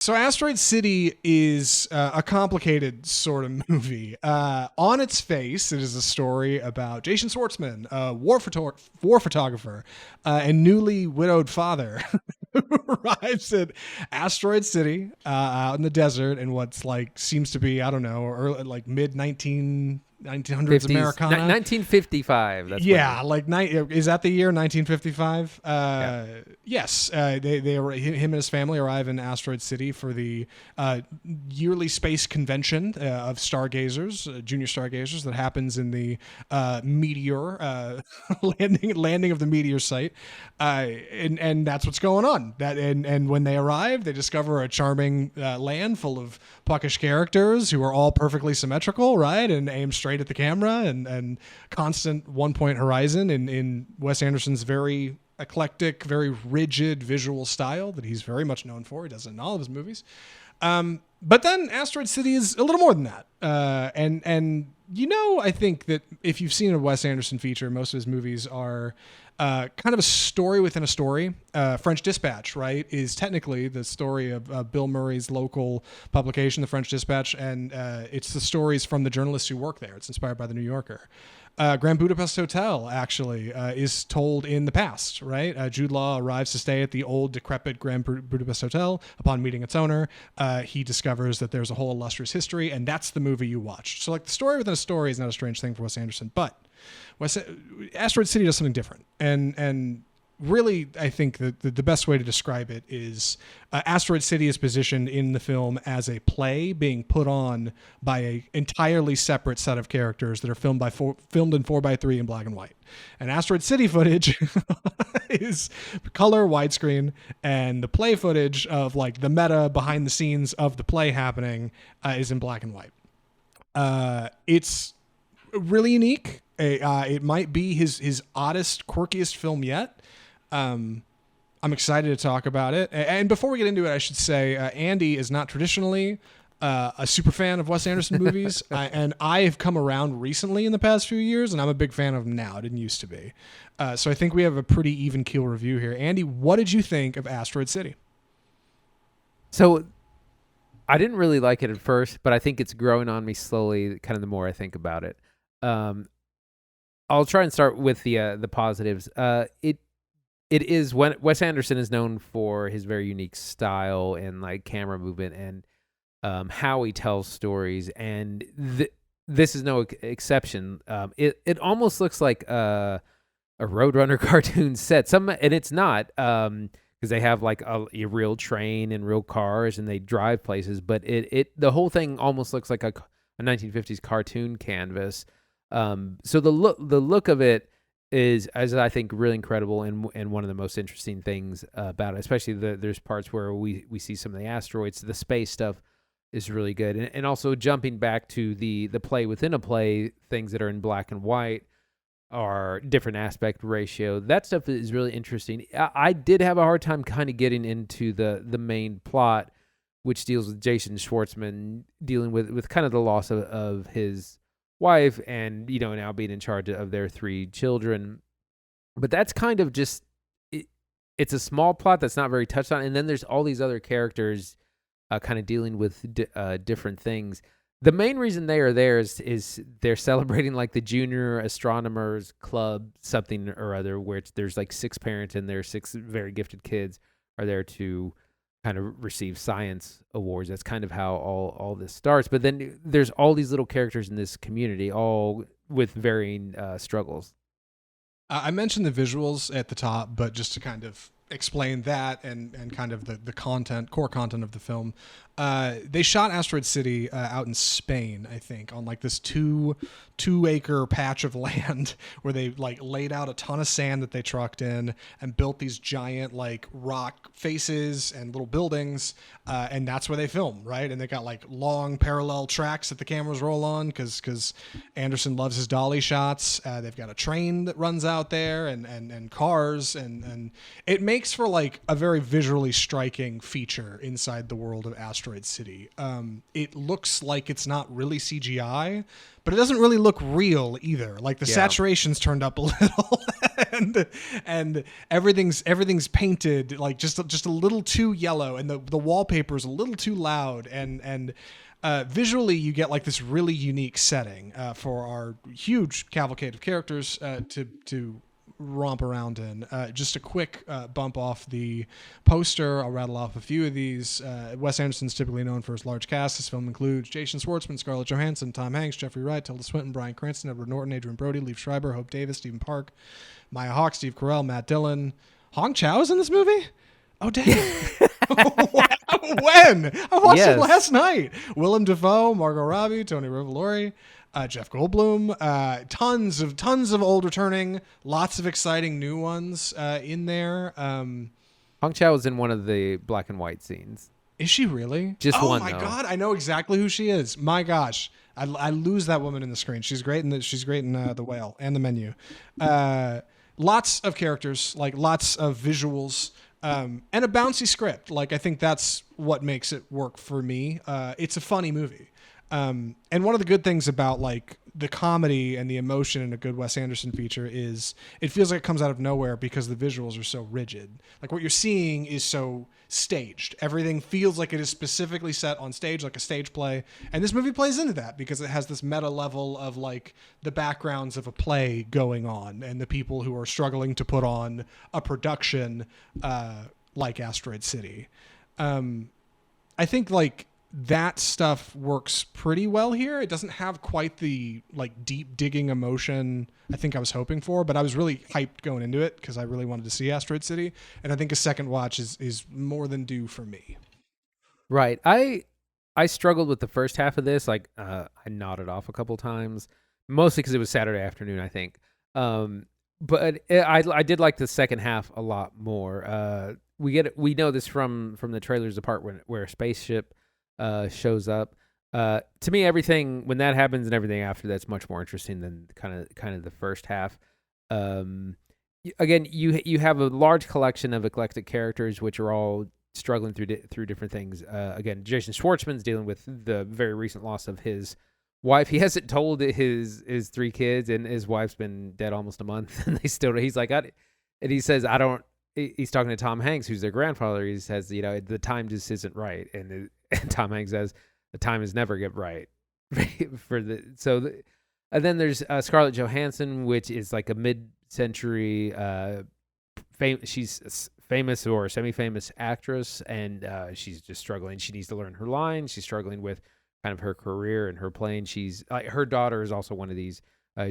So Asteroid City is a complicated sort of movie. On its face, it is a story about Jason Schwartzman, a war photographer, and newly widowed father who arrives at Asteroid City out in the desert in what's like seems to be, I don't know, early, like mid 1900s 50s, Americana. 1955. That's Yeah, like is that the year 1955? Yeah. Yes, him and his family arrive in Asteroid City for the yearly space convention of stargazers, junior stargazers, that happens in the meteor landing of the meteor site, and that's what's going on. And when they arrive, they discover a charming land full of puckish characters who are all perfectly symmetrical, right, and aim straight at the camera, and constant one-point horizon in Wes Anderson's very eclectic, very rigid visual style that he's very much known for. He does it in all of his movies. But then Asteroid City is a little more than that. And I think that if you've seen a Wes Anderson feature, most of his movies are kind of a story within a story. French Dispatch, right, is technically the story of Bill Murray's local publication, the French Dispatch, and it's the stories from the journalists who work there. It's inspired by the New Yorker. Grand Budapest Hotel actually is told in the past, right? Jude Law arrives to stay at the old decrepit Grand Budapest Hotel. Upon meeting its owner, he discovers that there's a whole illustrious history, and that's the movie you watch. So like the story within a story is not a strange thing for Wes Anderson, but Asteroid City does something different. And really, I think that the best way to describe it is Asteroid City is positioned in the film as a play being put on by a entirely separate set of characters that are filmed in 4:3 in black and white. And Asteroid City footage is color widescreen, and the play footage of like the meta behind the scenes of the play happening is in black and white. It's really unique. It might be his oddest, quirkiest film yet. I'm excited to talk about it. And before we get into it, I should say Andy is not traditionally a super fan of Wes Anderson movies, and I have come around recently in the past few years, and I'm a big fan of them now. I didn't used to be. So I think we have a pretty even keel review here. Andy, what did you think of Asteroid City? So I didn't really like it at first, but I think it's growing on me slowly, kind of the more I think about it. I'll try and start with the positives. It is when Wes Anderson is known for his very unique style and like camera movement and how he tells stories, and this is no exception. It almost looks like a Roadrunner cartoon set. And it's not because they have like a real train and real cars and they drive places, but the whole thing almost looks like a 1950s cartoon canvas. So the look of it is, as I think, really incredible and one of the most interesting things about it. Especially there's parts where we see some of the asteroids, the space stuff is really good, and also jumping back to the play within a play, things that are in black and white are different aspect ratio. That stuff is really interesting. I did have a hard time kind of getting into the main plot, which deals with Jason Schwartzman dealing with kind of the loss of his wife and now being in charge of their 3 children. But that's kind of just it's a small plot that's not very touched on, and then there's all these other characters kind of dealing with different things. The main reason they are there is they're celebrating like the Junior Astronomers Club something or other, where there's like 6 parents and their 6 very gifted kids are there to kind of receive science awards. That's kind of how all this starts. But then there's all these little characters in this community, all with varying struggles. I mentioned the visuals at the top, but just to kind of explain that and kind of the core content of the film, they shot Asteroid City out in Spain, I think, on like this 2-acre patch of land where they like laid out a ton of sand that they trucked in and built these giant like rock faces and little buildings, and that's where they film, right? And they got like long parallel tracks that the cameras roll on because Anderson loves his dolly shots. They've got a train that runs out there and cars, and it makes for like a very visually striking feature inside the world of Asteroid City. It looks like it's not really CGI, but it doesn't really look real either. Like the saturation's turned up a little. and everything's painted like just a little too yellow, and the wallpaper is a little too loud, and visually you get like this really unique setting for our huge cavalcade of characters to romp around in. Just a quick bump off the poster. I'll rattle off a few of these. Wes Anderson's typically known for his large cast. This film includes Jason Schwartzman, Scarlett Johansson, Tom Hanks, Jeffrey Wright, Tilda Swinton, Bryan Cranston, Edward Norton, Adrian Brody, Liev Schreiber, Hope Davis, Stephen Park, Maya Hawke, Steve Carell, Matt Dillon. Hong Chau's in this movie? Oh, damn. When? I watched it last night. Willem Dafoe, Margot Robbie, Tony Revolori, Jeff Goldblum, tons of old returning, lots of exciting new ones in there. Hong Chau was in one of the black and white scenes. Is she really? Just one. Oh my though. God, I know exactly who she is. My gosh, I lose that woman in the screen. She's great in The Whale and The Menu. Lots of characters, like lots of visuals. And a bouncy script. Like, I think that's what makes it work for me. It's a funny movie. And one of the good things about like the comedy and the emotion in a good Wes Anderson feature is it feels like it comes out of nowhere because the visuals are so rigid. Like what you're seeing is so staged. Everything feels like it is specifically set on stage, like a stage play. And this movie plays into that because it has this meta level of like the backgrounds of a play going on and the people who are struggling to put on a production like Asteroid City. I think like that stuff works pretty well here. It doesn't have quite the like deep digging emotion I think I was hoping for, but I was really hyped going into it because I really wanted to see Asteroid City, and I think a second watch is more than due for me. Right. I struggled with the first half of this. Like I nodded off a couple times, mostly because it was Saturday afternoon, I think. But I did like the second half a lot more. We know this from the trailers, the part where a spaceship shows up. To me, everything when that happens and everything after that's much more interesting than kind of the first half. Again, you have a large collection of eclectic characters which are all struggling through different things. Again, Jason Schwartzman's dealing with the very recent loss of his wife. He hasn't told his 3 kids, and his wife's been dead almost a month, and he's like, and he says, I don't. He's talking to Tom Hanks, who's their grandfather. He says, the time just isn't right, and Tom Hanks says, the time is never get right and then there's Scarlett Johansson, which is like a mid-century she's famous or semi-famous actress, and she's just struggling. She needs to learn her lines. She's struggling with kind of her career and her playing. She's her daughter is also one of these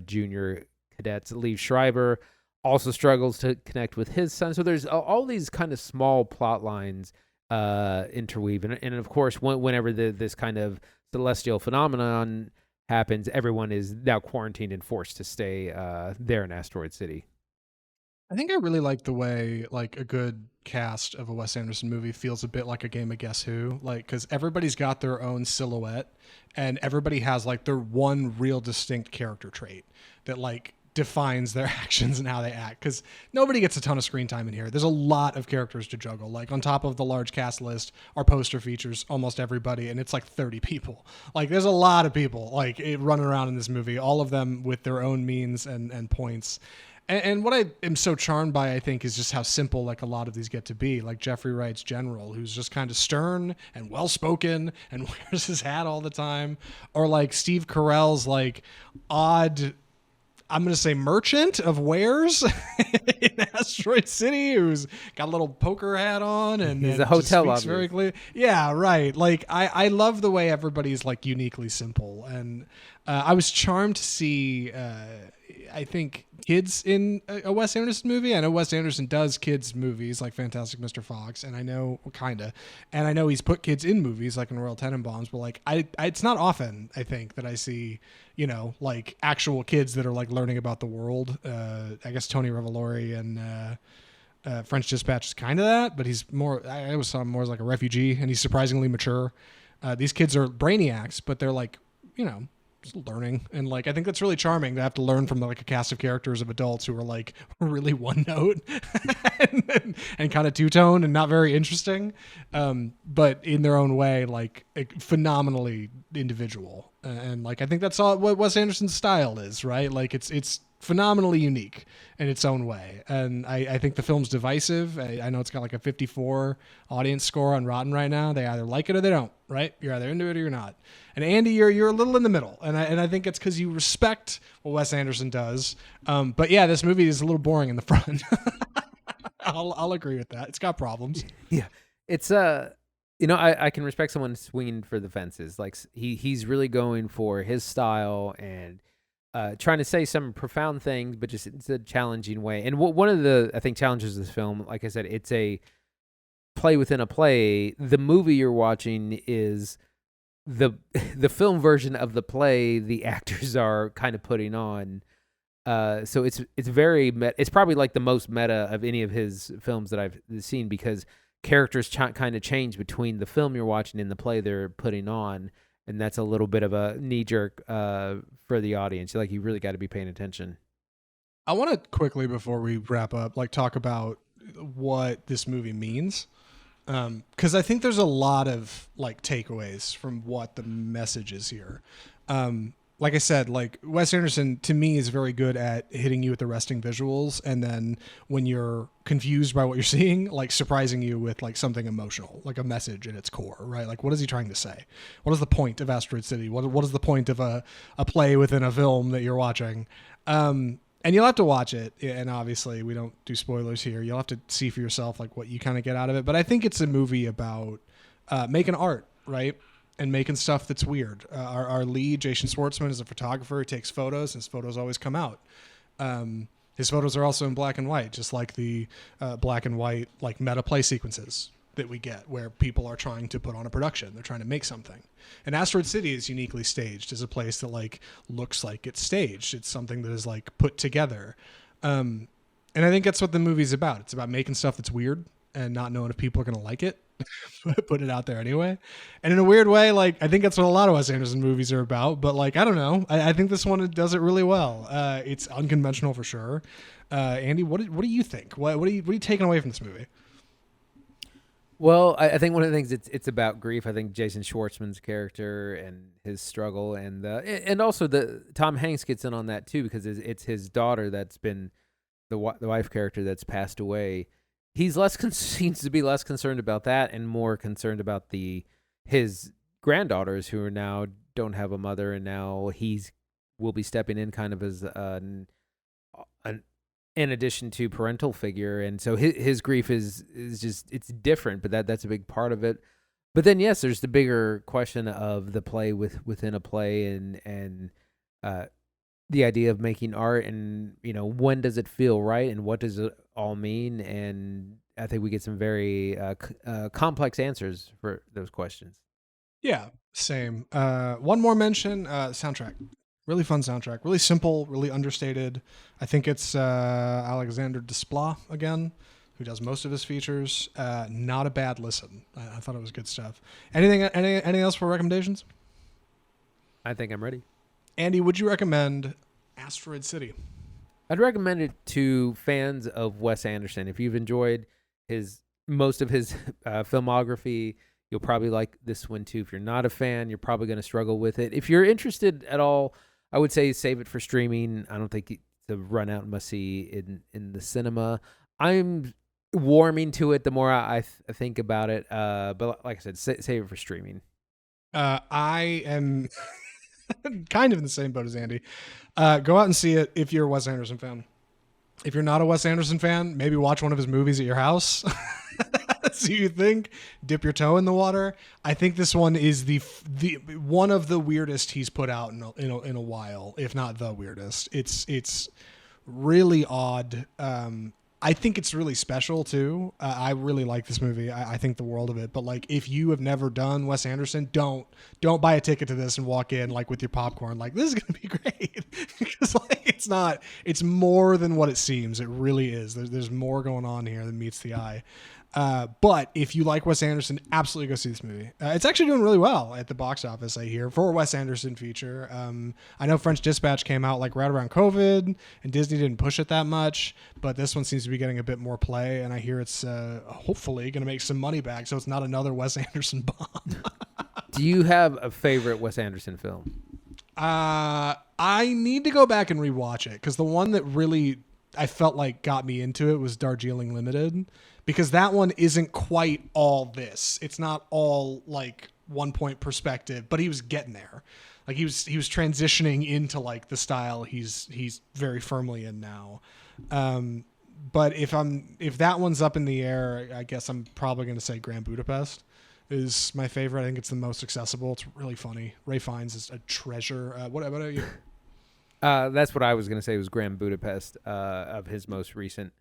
junior cadets. Liev Schreiber also struggles to connect with his son. So there's all these kind of small plot lines interweave, and of course whenever this kind of celestial phenomenon happens, everyone is now quarantined and forced to stay there in Asteroid City. I think I really like the way like a good cast of a Wes Anderson movie feels a bit like a game of Guess Who, like because everybody's got their own silhouette and everybody has like their one real distinct character trait that like defines their actions and how they act, because nobody gets a ton of screen time in here. There's a lot of characters to juggle. Like on top of the large cast list, our poster features almost everybody, and it's like 30 people. Like there's a lot of people like running around in this movie, all of them with their own means and points. And what I am so charmed by, I think, is just how simple like a lot of these get to be. Like Jeffrey Wright's general, who's just kind of stern and well-spoken and wears his hat all the time. Or like Steve Carell's like odd, I'm going to say merchant of wares in Asteroid City, who's got a little poker hat on and he's a hotel speaks very clear. Yeah, right. Like I love the way everybody's like uniquely simple. And I was charmed to see, I think, kids in a Wes Anderson movie. I know Wes Anderson does kids movies like Fantastic Mr. Fox, and I know and I know he's put kids in movies like in Royal Tenenbaums, but like it's not often I think that I see, like actual kids that are like learning about the world. I guess Tony Revolori and French Dispatch is kind of that, but he's more, I always saw him more as like a refugee, and he's surprisingly mature. These kids are brainiacs, but they're like, just learning, and like I think that's really charming to have to learn from like a cast of characters of adults who are like really one note and kind of two-tone and not very interesting, but in their own way like phenomenally individual, and like I think that's all what Wes Anderson's style is, right? Like it's phenomenally unique in its own way. And I think the film's divisive. I know it's got like a 54 audience score on Rotten right now. They either like it or they don't, right? You're either into it or you're not. And Andy, you're a little in the middle. And I think it's because you respect what Wes Anderson does. But yeah, this movie is a little boring in the front. I'll agree with that. It's got problems. Yeah. It's I can respect someone swinging for the fences. Like he's really going for his style and trying to say some profound things, but just it's a challenging way. And one of the, I think, challenges of this film, like I said, it's a play within a play. The movie you're watching is the film version of the play the actors are kind of putting on. So it's very it's probably like the most meta of any of his films that I've seen, because characters kind of change between the film you're watching and the play they're putting on. And that's a little bit of a knee jerk for the audience. Like, you really got to be paying attention. I want to quickly, before we wrap up, like talk about what this movie means. Because I think there's a lot of like takeaways from what the message is here. Like I said, like Wes Anderson to me is very good at hitting you with the resting visuals, and then when you're confused by what you're seeing, like surprising you with like something emotional, like a message at its core, right? Like, what is he trying to say? What is the point of Asteroid City? What is the point of a play within a film that you're watching? And you'll have to watch it, and obviously we don't do spoilers here. You'll have to see for yourself like what you kind of get out of it. But I think it's a movie about making art, right? And making stuff that's weird. Our lead, Jason Schwartzman, is a photographer. He takes photos, and his photos always come out. His photos are also in black and white, just like the black and white like meta play sequences that we get, where people are trying to put on a production. They're trying to make something. And Asteroid City is uniquely staged as a place that like looks like it's staged. It's something that is like put together. And I think that's what the movie's about. It's about making stuff that's weird and not knowing if people are going to like it. Put it out there anyway. And in a weird way, like I think that's what a lot of Wes Anderson movies are about, but like I don't know, I think this one does it really well. It's unconventional for sure. Andy, what do you think? What are you taking away from this movie? Well, I think one of the things it's about grief. I think Jason Schwartzman's character and his struggle, and also the Tom Hanks gets in on that too, because it's his daughter that's been the wife character that's passed away. He's seems to be less concerned about that and more concerned about his granddaughters who are now don't have a mother, and now will be stepping in kind of as an in addition to parental figure. And so his grief is just, it's different, but that's a big part of it. But then yes, there's the bigger question of the play within a play, and the idea of making art, and when does it feel right, and what does it all mean? And I think we get some very complex answers for those questions. Yeah, same. One more mention: soundtrack. Really fun soundtrack. Really simple. Really understated. I think it's Alexander Desplat again, who does most of his features. Not a bad listen. I thought it was good stuff. Anything else for recommendations? I think I'm ready. Andy, would you recommend Asteroid City? I'd recommend it to fans of Wes Anderson. If you've enjoyed most of his filmography, you'll probably like this one too. If you're not a fan, you're probably going to struggle with it. If you're interested at all, I would say save it for streaming. I don't think it's a run out must see in the cinema. I'm warming to it the more I think about it. But like I said, save it for streaming. I am kind of in the same boat as Andy. Go out and see it if you're a Wes Anderson fan. If you're not a Wes Anderson fan, maybe watch one of his movies at your house. See what you think. Dip your toe in the water. I think this one is the one of the weirdest he's put out in a while, if not the weirdest. It's really odd. I think it's really special too. I really like this movie. I think the world of it. But like, if you have never done Wes Anderson, don't buy a ticket to this and walk in like with your popcorn. Like, this is gonna be great, because like it's more than what it seems. It really is. There's more going on here than meets the eye. But if you like Wes Anderson, absolutely go see this movie. It's actually doing really well at the box office, I hear, for a Wes Anderson feature. I know French Dispatch came out like right around COVID, and Disney didn't push it that much, but this one seems to be getting a bit more play, and I hear it's hopefully going to make some money back, so it's not another Wes Anderson bomb. Do you have a favorite Wes Anderson film? I need to go back and rewatch it because the one that really I felt like got me into it was Darjeeling Limited, because that one isn't quite all this. It's not all like 1 point perspective, but he was getting there. Like he was transitioning into like the style he's very firmly in now. But if that one's up in the air, I guess I'm probably going to say Grand Budapest is my favorite. I think it's the most accessible. It's really funny. Ray Fiennes is a treasure. What about you? That's what I was going to say was Grand Budapest of his most recent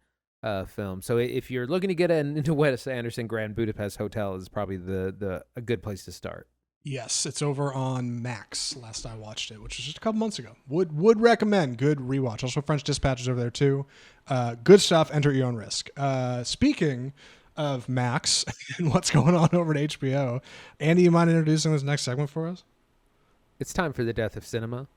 film. So if you're looking to get into Wes Anderson, Grand Budapest Hotel is probably a good place to start. Yes, it's over on Max. Last I watched it, which was just a couple months ago. Would recommend. Good rewatch. Also, French Dispatch is over there too. Good stuff. Enter at your own risk. Speaking of Max and what's going on over at HBO, Andy, you mind introducing this next segment for us? It's time for the death of cinema.